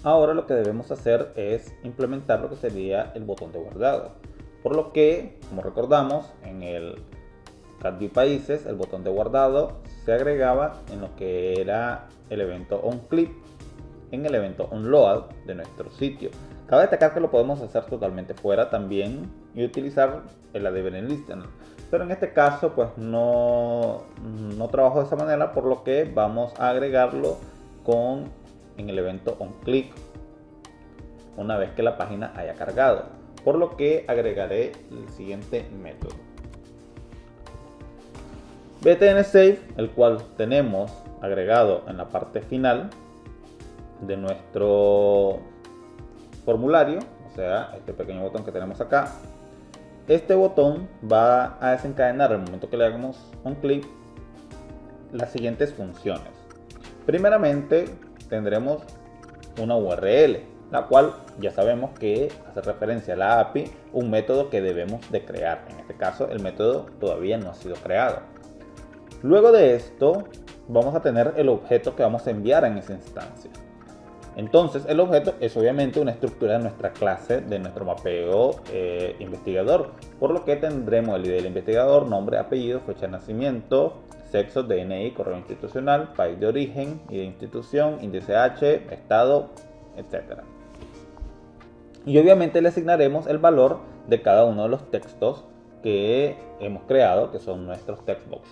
Ahora lo que debemos hacer es implementar lo que sería el botón de guardado. Por lo que, como recordamos, en el CatView Países, el botón de guardado se agregaba en lo que era el evento onClip, en el evento onload de nuestro sitio. Cabe destacar que lo podemos hacer totalmente fuera también y utilizar el advent listener, pero en este caso pues no trabajo de esa manera, por lo que vamos a agregarlo en el evento onClick una vez que la página haya cargado, por lo que agregaré el siguiente método: btnsave, el cual tenemos agregado en la parte final de nuestro formulario, o sea, este pequeño botón que tenemos acá. Este botón va a desencadenar al momento que le hagamos un clic las siguientes funciones. Primeramente tendremos una URL, la cual ya sabemos que hace referencia a la API, un método que debemos de crear. En este caso el método todavía no ha sido creado. Luego de esto vamos a tener el objeto que vamos a enviar en esa instancia. Entonces el objeto es obviamente una estructura de nuestra clase, de nuestro mapeo investigador, por lo que tendremos el ID del investigador, nombre, apellido, fecha de nacimiento, sexo, DNI, correo institucional, país de origen y de institución, índice H, estado, etc. Y obviamente le asignaremos el valor de cada uno de los textos que hemos creado, que son nuestros textbox.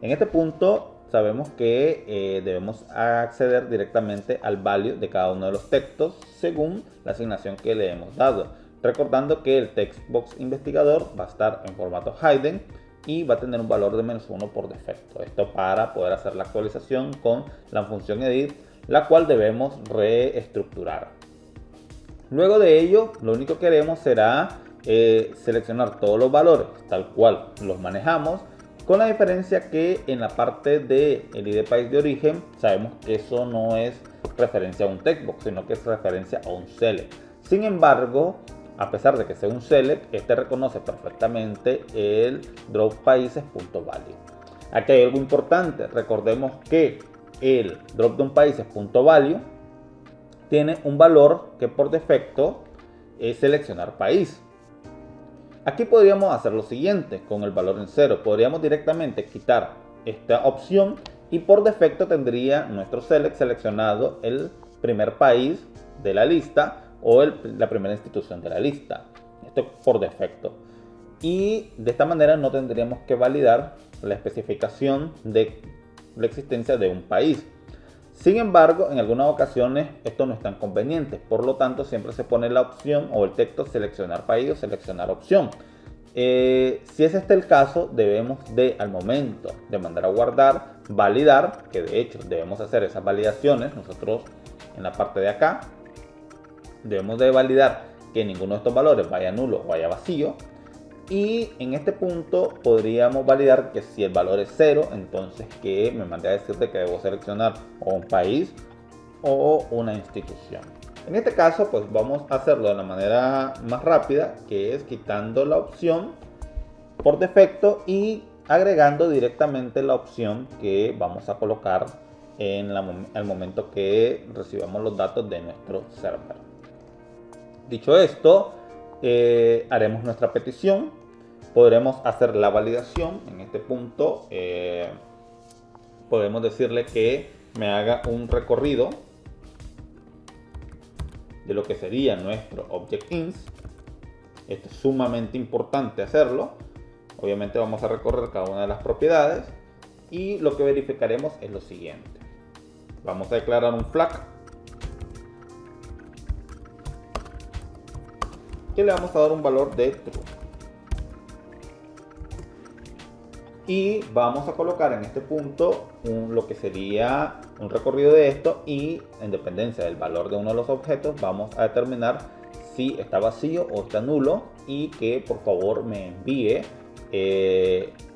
En este punto sabemos que debemos acceder directamente al value de cada uno de los textos según la asignación que le hemos dado, recordando que el textbox investigador va a estar en formato hidden y va a tener un valor de -1 por defecto. Esto para poder hacer la actualización con la función edit, la cual debemos reestructurar. Luego de ello, lo único que haremos será seleccionar todos los valores tal cual los manejamos, con la diferencia que en la parte del ID país de origen sabemos que eso no es referencia a un textbox, sino que es referencia a un select. Sin embargo, a pesar de que sea un select, este reconoce perfectamente el droppaíses.value. Aquí hay algo importante: recordemos que el dropdownpaíses.value tiene un valor que por defecto es seleccionar país. Aquí podríamos hacer lo siguiente: con el valor en 0 podríamos directamente quitar esta opción y por defecto tendría nuestro select seleccionado el primer país de la lista o la primera institución de la lista. Esto por defecto. Y de esta manera no tendríamos que validar la especificación de la existencia de un país. Sin embargo, en algunas ocasiones esto no es tan conveniente, por lo tanto siempre se pone la opción o el texto seleccionar país o seleccionar opción. Si es este el caso, debemos de, al momento de mandar a guardar, validar, que de hecho debemos hacer esas validaciones nosotros en la parte de acá. Debemos de validar que ninguno de estos valores vaya nulo o vaya vacío. Y en este punto podríamos validar que si el valor es 0, entonces que me mande a decirte que debo seleccionar o un país o una institución. En este caso pues vamos a hacerlo de la manera más rápida, que es quitando la opción por defecto y agregando directamente la opción que vamos a colocar al momento que recibamos los datos de nuestro server. Dicho esto, haremos nuestra petición. Podremos hacer la validación. En este punto podemos decirle que me haga un recorrido de lo que sería nuestro object_ins. Esto es sumamente importante hacerlo. Obviamente vamos a recorrer cada una de las propiedades y lo que verificaremos es lo siguiente: vamos a declarar un flag que le vamos a dar un valor de true. Y vamos a colocar en este punto lo que sería un recorrido de esto, y en dependencia del valor de uno de los objetos vamos a determinar si está vacío o está nulo, y que por favor me envíe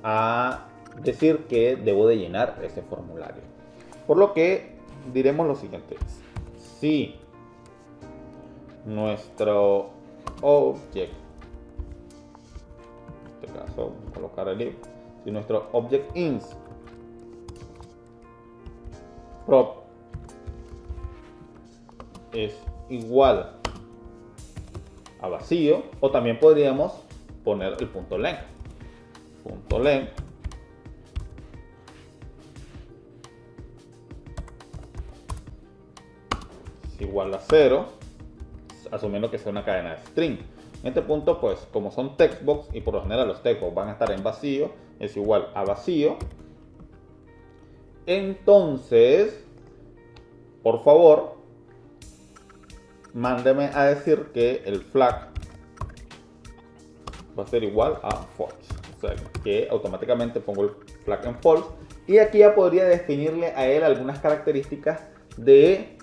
a decir que debo de llenar ese formulario. Por lo que diremos lo siguiente: si nuestro object, en este caso vamos a colocar el if, si nuestro es igual a vacío, o también podríamos poner el punto length. Punto length es igual a 0, asumiendo que sea una cadena de string. En este punto, pues como son textbox y por lo general los textbox van a estar en vacío, es igual a vacío. Entonces, por favor, mándeme a decir que el flag va a ser igual a false. O sea, que automáticamente pongo el flag en false. Y aquí ya podría definirle a él algunas características de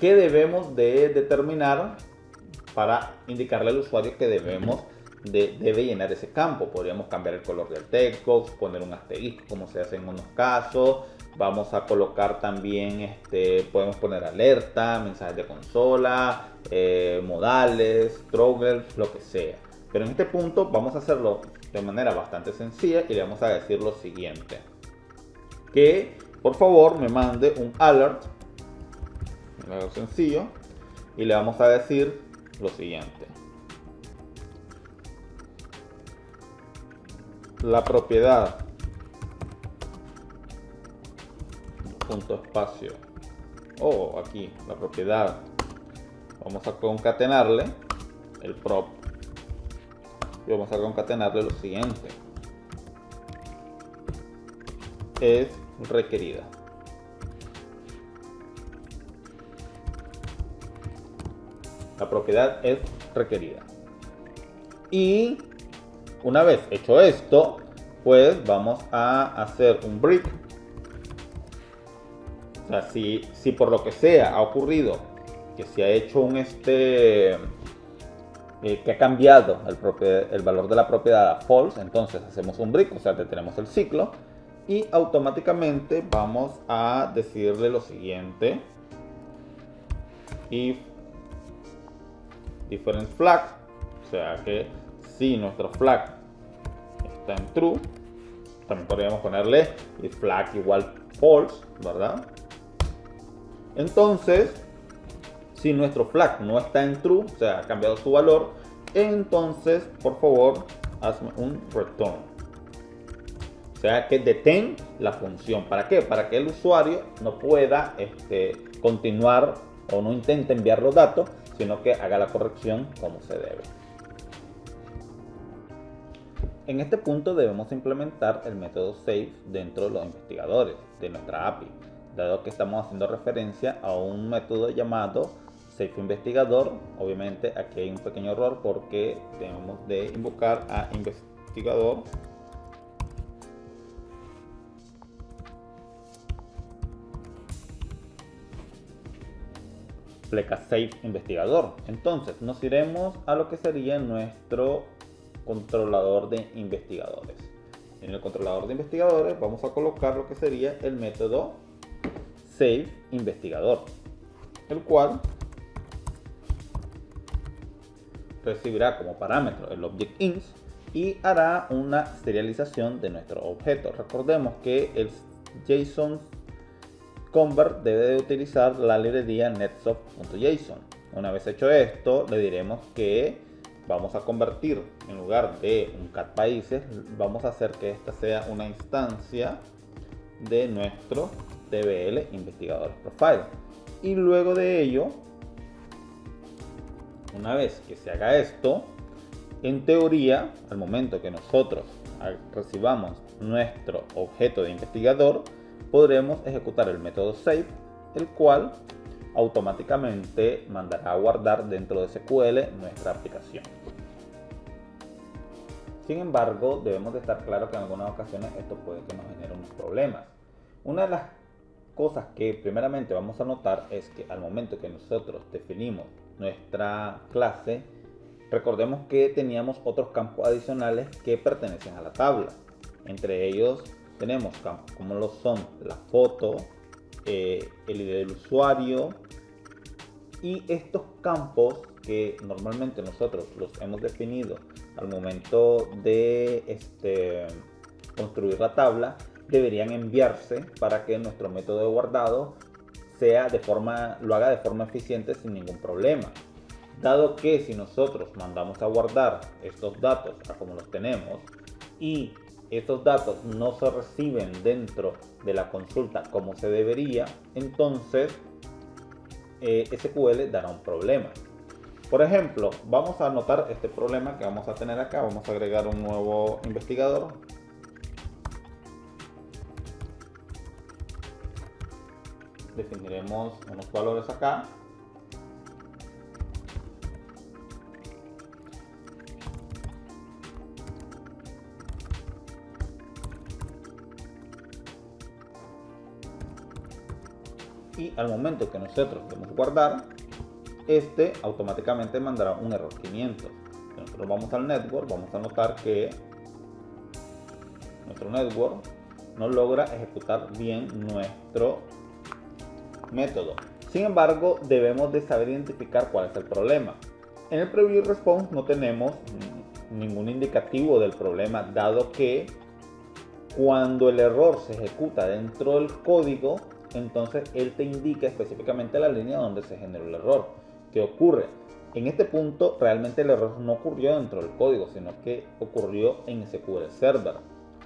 que debemos de determinar para indicarle al usuario que debe llenar ese campo. Podríamos cambiar el color del textbox, poner un asterisco como se hace en unos casos. Vamos a colocar también, podemos poner alerta, mensajes de consola, modales, toggles, lo que sea. Pero en este punto vamos a hacerlo de manera bastante sencilla y le vamos a decir lo siguiente. Que por favor me mande un alert, algo sencillo, y le vamos a decir lo siguiente. La propiedad punto espacio o aquí la propiedad, vamos a concatenarle el prop y vamos a concatenarle lo siguiente: es requerida. La propiedad es requerida. Y una vez hecho esto, pues vamos a hacer un break. O sea, si por lo que sea ha ocurrido que se ha hecho un que ha cambiado el valor de la propiedad a false, entonces hacemos un break, o sea, detenemos el ciclo y automáticamente vamos a decirle lo siguiente: if different flag, o sea que si nuestro flag está en true, también podríamos ponerle if flag igual false, ¿verdad? Entonces, si nuestro flag no está en true, o sea, ha cambiado su valor, entonces, por favor, hazme un return. O sea, que detén la función. ¿Para qué? Para que el usuario no pueda continuar o no intente enviar los datos, sino que haga la corrección como se debe. En este punto debemos implementar el método save dentro de los investigadores de nuestra API, dado que estamos haciendo referencia a un método llamado save investigador. Obviamente aquí hay un pequeño error porque debemos de invocar a investigador pleca save investigador. Entonces nos iremos a lo que sería nuestro controlador de investigadores. En el controlador de investigadores vamos a colocar lo que sería el método save investigador, el cual recibirá como parámetro el object int y hará una serialización de nuestro objeto. Recordemos que el JSON convert debe de utilizar la librería netsoft.json. Una vez hecho esto, le diremos que vamos a convertir, en lugar de un cat países, vamos a hacer que esta sea una instancia de nuestro DBL investigador profile. Y luego de ello, una vez que se haga esto, en teoría, al momento que nosotros recibamos nuestro objeto de investigador, podremos ejecutar el método save, el cual automáticamente mandará a guardar dentro de SQL nuestra aplicación. Sin embargo, debemos de estar claros que en algunas ocasiones esto puede que nos genere unos problemas. Una de las cosas que primeramente vamos a notar es que al momento que nosotros definimos nuestra clase, recordemos que teníamos otros campos adicionales que pertenecen a la tabla. Entre ellos tenemos campos como lo son la foto, el ID del usuario, y estos campos que normalmente nosotros los hemos definido al momento de construir la tabla, deberían enviarse para que nuestro método de guardado lo haga de forma eficiente sin ningún problema. Dado que si nosotros mandamos a guardar estos datos a como los tenemos y estos datos no se reciben dentro de la consulta como se debería, entonces SQL dará un problema. Por ejemplo, vamos a anotar este problema que vamos a tener acá. Vamos a agregar un nuevo investigador. Definiremos unos valores acá. Y al momento que nosotros debemos guardar, este automáticamente mandará un error 500. Si nosotros vamos al network, vamos a notar que nuestro network no logra ejecutar bien nuestro método. Sin embargo, debemos de saber identificar cuál es el problema. En el preview response no tenemos ningún indicativo del problema, dado que cuando el error se ejecuta dentro del código, entonces él te indica específicamente la línea donde se generó el error. ¿Qué ocurre? En este punto realmente el error no ocurrió dentro del código, sino que ocurrió en SQL Server,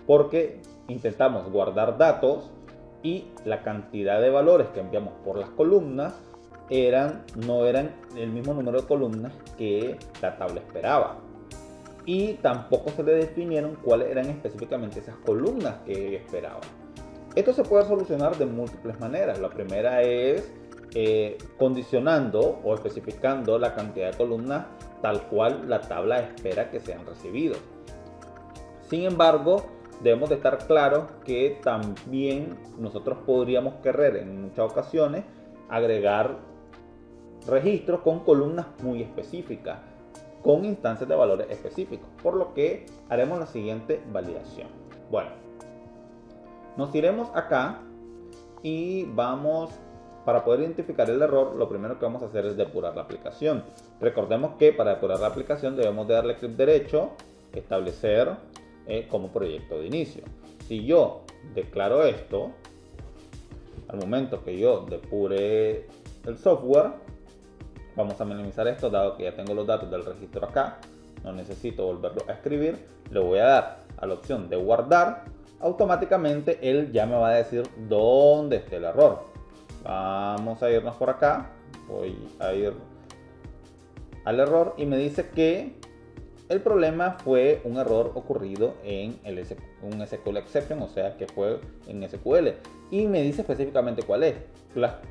porque intentamos guardar datos y la cantidad de valores que enviamos por las columnas no eran el mismo número de columnas que la tabla esperaba, y tampoco se le definieron cuáles eran específicamente esas columnas que esperaba. Esto se puede solucionar de múltiples maneras. La primera es condicionando o especificando la cantidad de columnas tal cual la tabla espera que sean recibidos. Sin embargo, debemos de estar claros que también nosotros podríamos querer en muchas ocasiones agregar registros con columnas muy específicas, con instancias de valores específicos, por lo que haremos la siguiente validación. Bueno, nos iremos acá y vamos, para poder identificar el error, lo primero que vamos a hacer es depurar la aplicación. Recordemos que para depurar la aplicación debemos de darle clic derecho, establecer como proyecto de inicio. Si yo declaro esto, al momento que yo depure el software, vamos a minimizar esto, dado que ya tengo los datos del registro acá, no necesito volverlo a escribir. Le voy a dar a la opción de guardar. Automáticamente él ya me va a decir dónde está el error. Vamos a irnos por acá, voy a ir al error y me dice que el problema fue un error ocurrido en un SQL exception, o sea que fue en SQL, y me dice específicamente cuál es.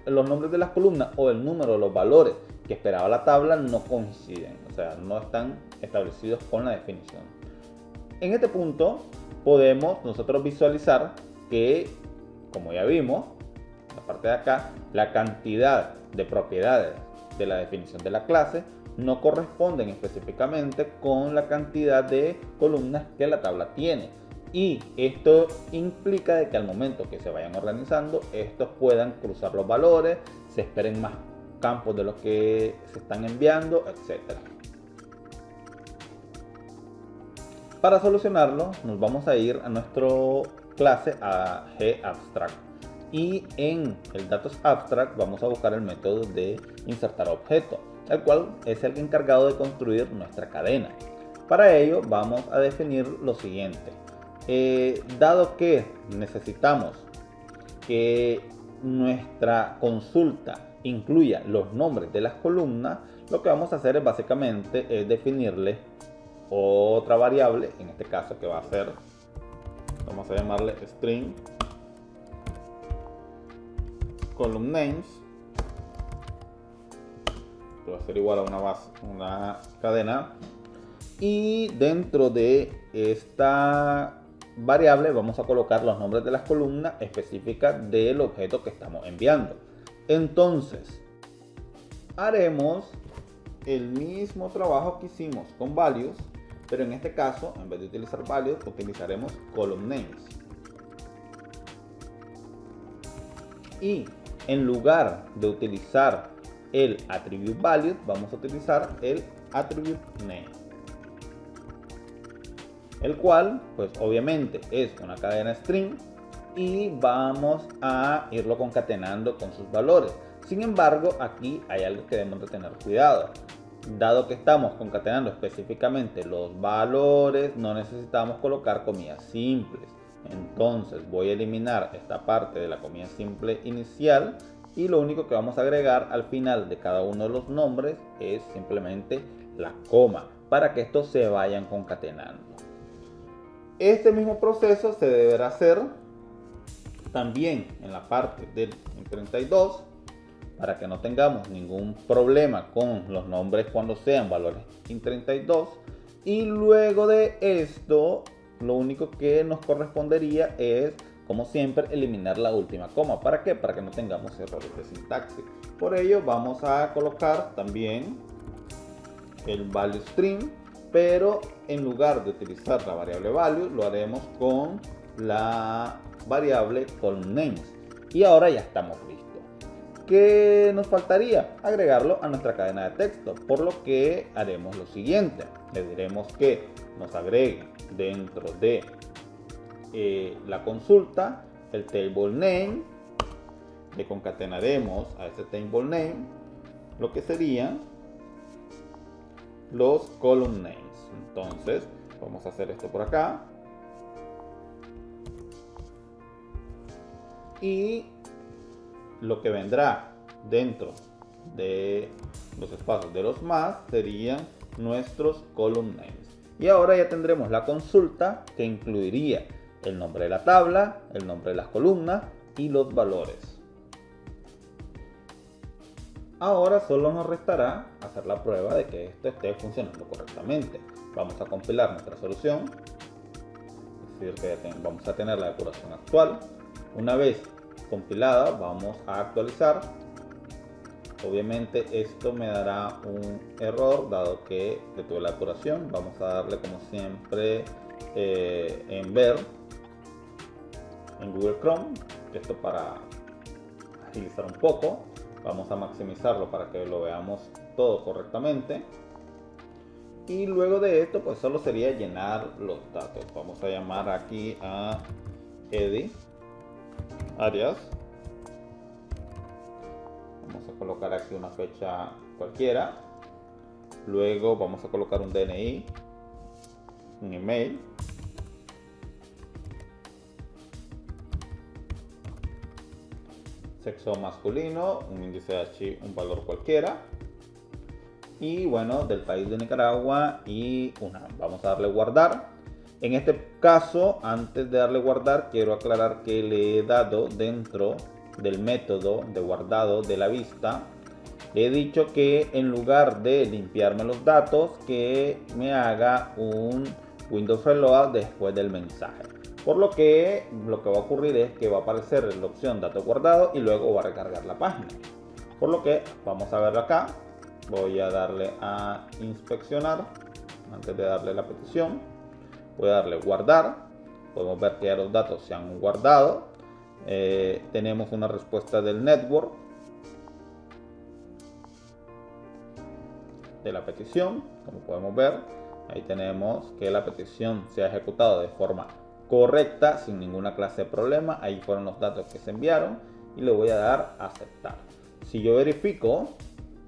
Los nombres de las columnas o el número de los valores que esperaba la tabla no coinciden, o sea, no están establecidos con la definición. En este punto podemos nosotros visualizar que, como ya vimos, en la parte de acá, la cantidad de propiedades de la definición de la clase no corresponden específicamente con la cantidad de columnas que la tabla tiene. Y esto implica de que al momento que se vayan organizando, estos puedan cruzar los valores, se esperen más campos de los que se están enviando, etc. Para solucionarlo, nos vamos a ir a nuestra clase a GAbstract. Y en el datos abstract vamos a buscar el método de insertar objeto, el cual es el encargado de construir nuestra cadena. Para ello vamos a definir lo siguiente. Dado que necesitamos que nuestra consulta incluya los nombres de las columnas, lo que vamos a hacer es básicamente definirle otra variable, en este caso que va a ser, vamos a llamarle string column names. Esto va a ser igual a una cadena, y dentro de esta variable vamos a colocar los nombres de las columnas específicas del objeto que estamos enviando. Entonces haremos el mismo trabajo que hicimos con values, pero en este caso, en vez de utilizar values, utilizaremos column names. Y en lugar de utilizar el attribute value, vamos a utilizar el attribute name, el cual pues obviamente es una cadena string y vamos a irlo concatenando con sus valores. Sin embargo, aquí hay algo que debemos de tener cuidado. Dado que estamos concatenando específicamente los valores, no necesitamos colocar comillas simples. Entonces voy a eliminar esta parte de la comilla simple inicial y lo único que vamos a agregar al final de cada uno de los nombres es simplemente la coma para que estos se vayan concatenando. Este mismo proceso se deberá hacer también en la parte del 32 para que no tengamos ningún problema con los nombres cuando sean valores int32. Y luego de esto, lo único que nos correspondería es, como siempre, eliminar la última coma. ¿Para qué? Para que no tengamos errores de sintaxis. Por ello vamos a colocar también el value string, pero en lugar de utilizar la variable value, lo haremos con la variable columnNames. Y ahora ya estamos listos. ¿Qué nos faltaría? Agregarlo a nuestra cadena de texto, por lo que haremos lo siguiente. Le diremos que nos agregue dentro de la consulta el table name. Le concatenaremos a ese table name lo que serían los column names. Entonces vamos a hacer esto por acá y lo que vendrá dentro de los espacios de los más serían nuestros column names. Y ahora ya tendremos la consulta que incluiría el nombre de la tabla, el nombre de las columnas y los valores. Ahora solo nos restará hacer la prueba de que esto esté funcionando correctamente. Vamos a compilar nuestra solución, es decir que vamos a tener la depuración actual. Una vez compilada vamos a actualizar. Obviamente esto me dará un error dado que detuve la depuración. Vamos a darle como siempre en ver en Google Chrome, esto para agilizar un poco. Vamos a maximizarlo para que lo veamos todo correctamente. Y luego de esto pues solo sería llenar los datos. Vamos a llamar aquí a Eddie Arias. Vamos a colocar aquí una fecha cualquiera. Luego vamos a colocar un DNI, un email. Sexo masculino, un índice H, un valor cualquiera. Y bueno, del país de Nicaragua y una. Vamos a darle guardar. En este caso, antes de darle guardar, quiero aclarar que le he dado dentro del método de guardado de la vista, le he dicho que en lugar de limpiarme los datos, que me haga un Windows Reload después del mensaje. Por lo que va a ocurrir es que va a aparecer la opción datos guardados y luego va a recargar la página. Por lo que vamos a verlo acá. Voy a darle a inspeccionar antes de darle la petición. Voy a darle guardar. Podemos ver que ya los datos se han guardado. Tenemos una respuesta del network de la petición. Como podemos ver, ahí tenemos que la petición se ha ejecutado de forma correcta, sin ninguna clase de problema. Ahí fueron los datos que se enviaron y le voy a dar a aceptar. Si yo verifico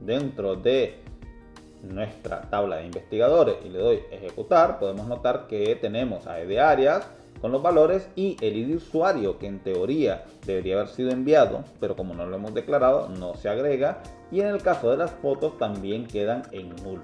dentro de nuestra tabla de investigadores y le doy ejecutar, podemos notar que tenemos a Eddie Arias con los valores y el ID usuario, que en teoría debería haber sido enviado, pero como no lo hemos declarado no se agrega, y en el caso de las fotos también quedan en null.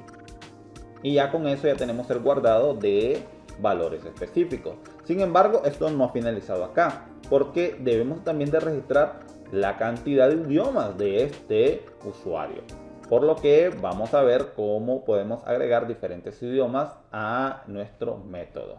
Y ya con eso ya tenemos el guardado de valores específicos. Sin embargo, esto no ha finalizado acá, porque debemos también de registrar la cantidad de idiomas de este usuario. Por lo que vamos a ver cómo podemos agregar diferentes idiomas a nuestro método.